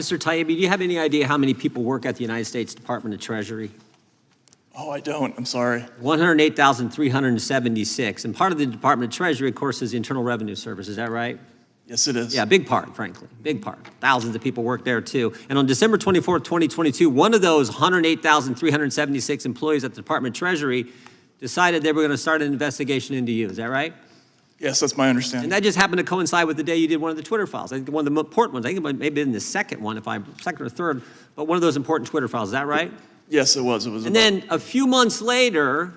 Mr. Taibbi, do you have any idea how many people work at the United States Department of Treasury? Oh, I don't. I'm sorry. 108,376. And part of the Department of Treasury, of course, is the Internal Revenue Service. Is that right? Yes, it is. Yeah, big part, frankly. Big part. Thousands of people work there, too. And on December 24th, 2022, one of those 108,376 employees at the Department of Treasury decided they were going to start an investigation into you. Is that right? Yes, that's my understanding. And that just happened to coincide with the day you did one of the Twitter files. I think one of the important ones. I think it may have been the second one, second or third, but one of those important Twitter files. Is that right? Yes, it was. And then a few months later,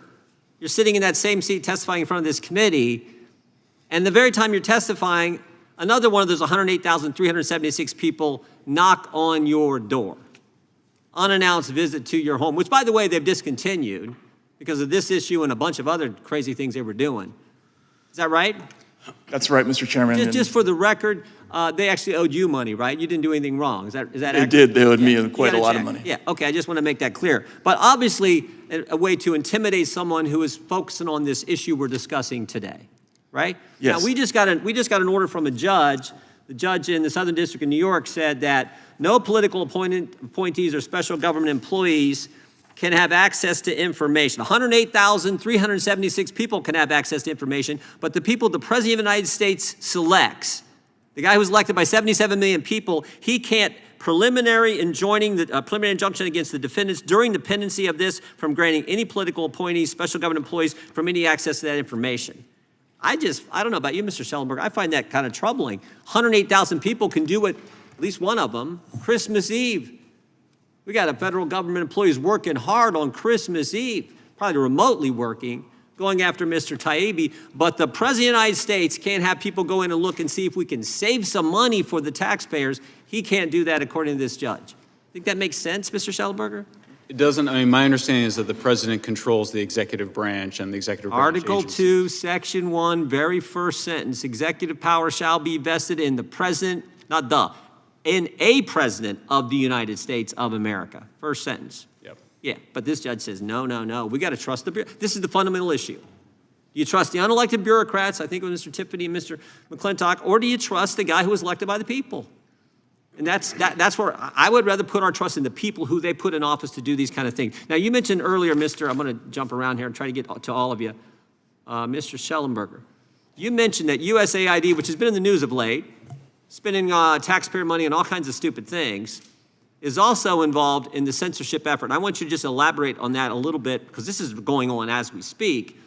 you're sitting in that same seat testifying in front of this committee, and the very time you're testifying, another one of those 108,376 people knock on your door. Unannounced visit to your home, which, by the way, they've discontinued because of this issue and a bunch of other crazy things they were doing. Is that right? That's right, Mr. Chairman. Just for the record, they actually owed you money, right? You didn't do anything wrong. Is that They did. They owed me quite a lot of money. Yeah, okay, I just want to make that clear. But obviously, a way to intimidate someone who is focusing on this issue we're discussing today, right? Yes. Now, we just got an order from a judge. The judge in the Southern District of New York said that no political appointees or special government employees can have access to information. 108,376 people can have access to information, but the people the President of the United States selects, the guy who's elected by 77 million people, he can't preliminary injunction against the defendants during the pendency of this from granting any political appointees, special government employees from any access to that information. I don't know about you, Mr. Schellenberg, I find that kind of troubling. 108,000 people can do it, at least one of them, Christmas Eve. We got a federal government employees working hard on Christmas Eve, probably remotely working, going after Mr. Taibbi, but the President of the United States can't have people go in and look and see if we can save some money for the taxpayers. He can't do that according to this judge. Think that makes sense, Mr. Schellenberger? It doesn't. I mean, my understanding is that the president controls the executive branch and the executive branch Article agencies. 2, Section 1, very first sentence, executive power shall be vested in the president, in a president of the United States of America. First sentence. Yep. Yeah, but this judge says, no, no, no. We got to trust the this is the fundamental issue. Do you trust the unelected bureaucrats, I think it was Mr. Tiffany and Mr. McClintock, or do you trust the guy who was elected by the people? And that's where I would rather put our trust in the people who they put in office to do these kind of things. Now, you mentioned earlier, I'm going to jump around here and try to get to all of you, Mr. Schellenberger. You mentioned that USAID, which has been in the news of late, spending taxpayer money on all kinds of stupid things, is also involved in the censorship effort. And I want you to just elaborate on that a little bit, because this is going on as we speak.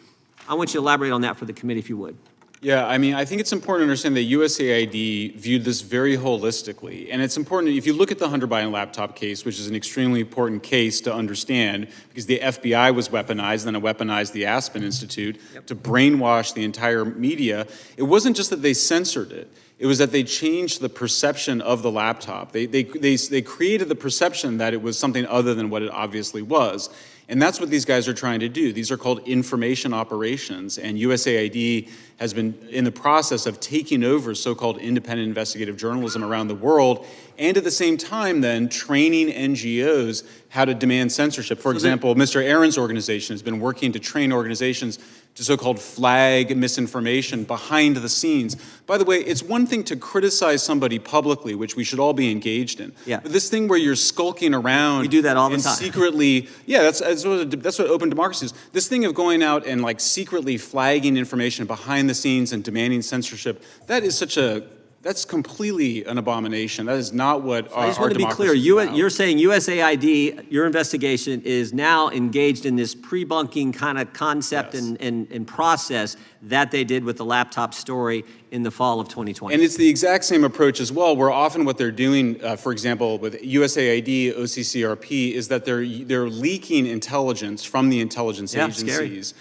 I want you to elaborate on that for the committee, if you would. Yeah, I mean, I think it's important to understand that USAID viewed this very holistically. And it's important, if you look at the Hunter Biden laptop case, which is an extremely important case to understand, because the FBI was weaponized, then it weaponized the Aspen Institute to brainwash the entire media. It wasn't just that they censored it. It was that they changed the perception of the laptop. They created the perception that it was something other than what it obviously was. And that's what these guys are trying to do. These are called information operations, and USAID has been in the process of taking over so-called independent investigative journalism around the world, and at the same time then training NGOs how to demand censorship. For example, Mr. Aaron's organization has been working to train organizations to so-called flag misinformation behind the scenes. By the way, it's one thing to criticize somebody publicly, which we should all be engaged in. Yeah. But this thing where you're skulking around, we do that all the time. Secretly, yeah, that's what open democracy is. This thing of going out and like secretly flagging information behind the scenes and demanding censorship, that's completely an abomination. That is not what our democracy is about. I just want to be clear. You're saying USAID, your investigation is now engaged in this pre-bunking kind of concept and process that they did with the laptop story in the fall of 2020. And it's the exact same approach as well, where often what they're doing, for example, with USAID, OCCRP, is that they're leaking intelligence from the intelligence agencies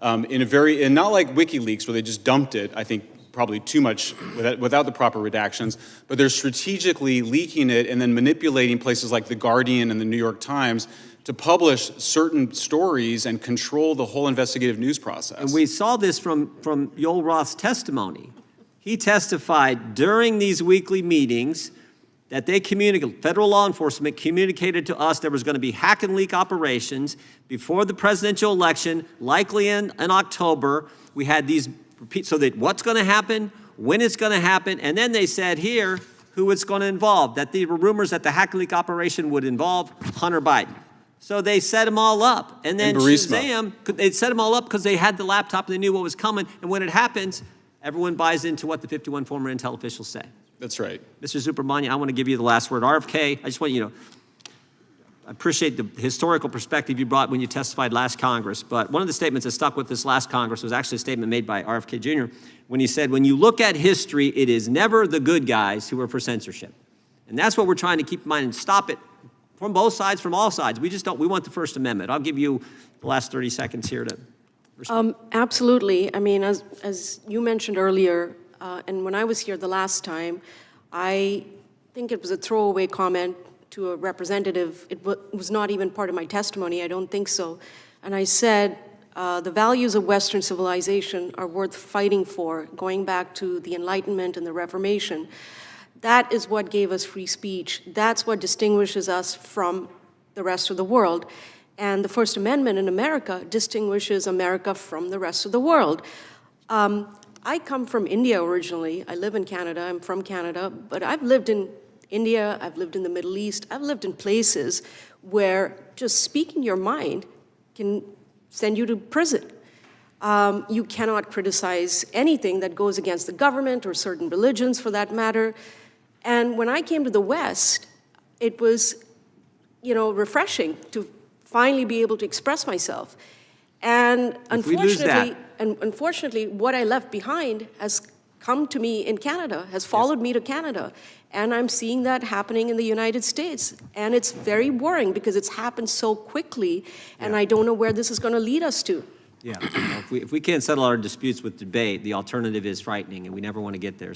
and not like WikiLeaks where they just dumped it, I think, probably too much without the proper redactions, but they're strategically leaking it and then manipulating places like The Guardian and the New York Times to publish certain stories and control the whole investigative news process. And we saw this from Yoel Roth's testimony. He testified during these weekly meetings that federal law enforcement communicated to us there was going to be hack and leak operations before the presidential election, likely in October. We had these, so that what's going to happen, when it's going to happen, and then they said here, who it's going to involve, that there were rumors that the hack leak operation would involve Hunter Biden. So they set them all up. And then Shazam, they set them all up because they had the laptop and they knew what was coming. And when it happens, everyone buys into what the 51 former intel officials say. That's right. Mr. Subramanya, I want to give you the last word. RFK, I just want you to know, I appreciate the historical perspective you brought when you testified last Congress, but one of the statements that stuck with this last Congress was actually a statement made by RFK Jr. when he said, when you look at history, it is never the good guys who are for censorship. And that's what we're trying to keep in mind and stop it from both sides, from all sides. We just don't, we want the First Amendment. I'll give you the last 30 seconds here to respond. Absolutely. I mean, as you mentioned earlier, and when I was here the last time, I think it was a throwaway comment to a representative. It was not even part of my testimony. I don't think so. And I said, the values of Western civilization are worth fighting for, going back to the Enlightenment and the Reformation. That is what gave us free speech. That's what distinguishes us from the rest of the world. And the First Amendment in America distinguishes America from the rest of the world. I come from India originally. I live in Canada. I'm from Canada. But I've lived in India, I've lived in the Middle East, I've lived in places where just speaking your mind can send you to prison. You cannot criticize anything that goes against the government or certain religions for that matter. And when I came to the West, it was, refreshing to finally be able to express myself. And unfortunately, what I left behind has come to me in Canada, has followed me to Canada. And I'm seeing that happening in the United States. And it's very worrying because it's happened so quickly, and I don't know where this is going to lead us to. Yeah, if we can't settle our disputes with debate, the alternative is frightening, and we never want to get there.